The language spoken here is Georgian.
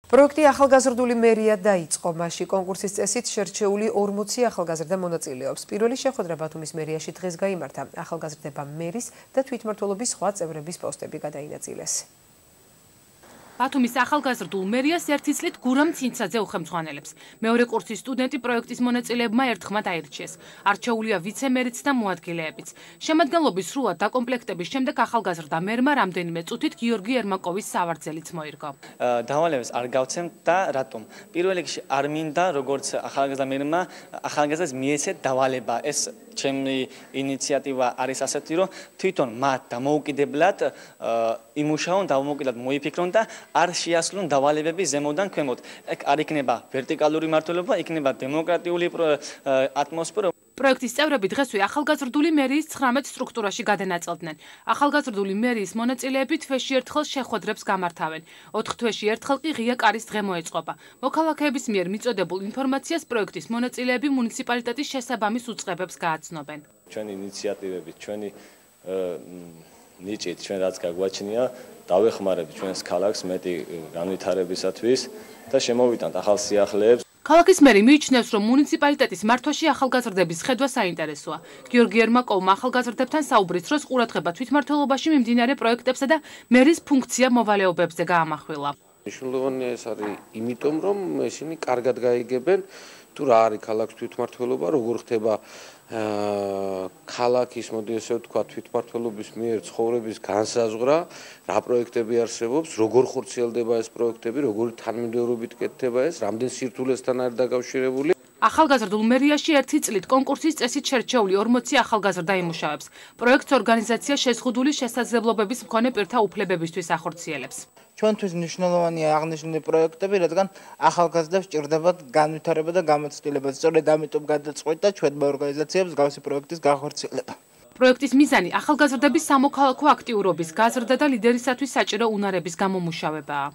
პროექტი ახალგაზრდული მერია დაიწყო. მასში კონკურსის წესით შერჩეული 40 ახალგაზრდა მონაწილეობს. პირველი შეხვედრა ბათუმის მერიაში დღეს გაიმართა. ახალგაზრდება მერის და თვითმმართველობის სხვა წევრების პოსტები გადაინაწილეს. ბათუმის ახალგაზრდულ მერიას ერთი წლით გურამ ცინცაძე უხელმძღვანელებს. მეორე კურსის სტუდენტი პროექტის მონაწილეებმა ერთხმად აირჩიეს. არჩეულია ვიცე-მერიც და მოადგილეებიც. შემადგენლობის სრულად დაკომპლექტების შემდეგ ახალგაზრდა მერმა რამდენიმე წუთით გიორგი ერმაკოვის სავარძელიც მოირგო. დავალებას არ გავცემთ და რატომ? პირველ რიგში არ მინდა როგორც ახალგაზრდა მერმა ახალგაზრდას მიეცეთ დავალება. ეს ჩემი ინიციატივა არის ასეთი, რომ თვითონ მათ დამოუკიდებლად იმუშაონ, დამოუკიდებლად მოიფიქრონ და არ შეასრულონ დავალებები ზემოდან ქვემოთ. ეგ არ იქნება ვერტიკალური მმართველობა, იქნება დემოკრატიული ატმოსფერო. პროექტის წევრები დღესვე ახალგაზრდული მერიის 19 სტრუქტურაში გადანაწილდნენ. ახალგაზრდული მერიის მონაწილეები თვეში ერთხელ შეხვედრებს გამართავენ. 4 თვეში ერთხელ კი ღია კარის დღე მოეწყობა. მოქალაქეების მიერ მიწოდებულ ინფორმაციას პროექტის მონაწილეები მუნიციპალიტეტის შესაბამის უწყებებს გააცნობენ. ჩვენი ინიციატივებით, ჩვენი ნიჭით, ჩვენ რაც გაგვაჩნია, დავეხმარებით ჩვენს ქალაქს მეტი განვითარებისათვის და შემოვიტანთ ახალ სიახლეებს. ქალაქის მერი მიიჩნევს, რომ მუნიციპალიტეტის მართვაში ახალგაზრდების ხედვა საინტერესოა. გიორგი ერმაკოვმა ახალგაზრდებთან საუბრის დროს ყურადღება თვითმმართველობაში მიმდინარე პროექტებსა და მერის ფუნქცია მოვალეობებზე გაამახვილა. მნიშვნელოვანია ეს არის იმიტომ, რომ ისინი კარგად გაიგებენ თუ რა არის ქალაქის თვითმმართველობა, როგორ ხდება ქალაქის, მოდი ესე ვთქვა, თვითმმართველობის მიერ ცხოვრების განსაზღვრა, რა პროექტები არსებობს, როგორ ხორციელდება ეს პროექტები, როგორი თანმიმდევრობით კეთდება ეს, რამდენ სირთულესთან არის დაკავშირებული. ახალგაზრდულ მერიაში ერთი წლით კონკურსის წესით შერჩეული 40 ახალგაზრდა იმუშავებს. პროექტს ორგანიზაცია შეზღუდული შესაძლებლობების მქონე პირთა უფლებებისთვის ახორციელებს. ჩვენთვის მნიშვნელოვანია აღნიშნული პროექტები, რადგან ახალგაზრდებს სჭირდებათ განვითარება და გამოცდილება. სწორედ ამიტომ გადაწყვეტა ჩვენმა ორგანიზაციებს მსგავსი პროექტის განხორციელება. პროექტის მიზანი ახალგაზრდების სამოქალაქო აქტიურობის გაზრდა და ლიდერისათვის საჭირო უნარების გამომუშავებაა.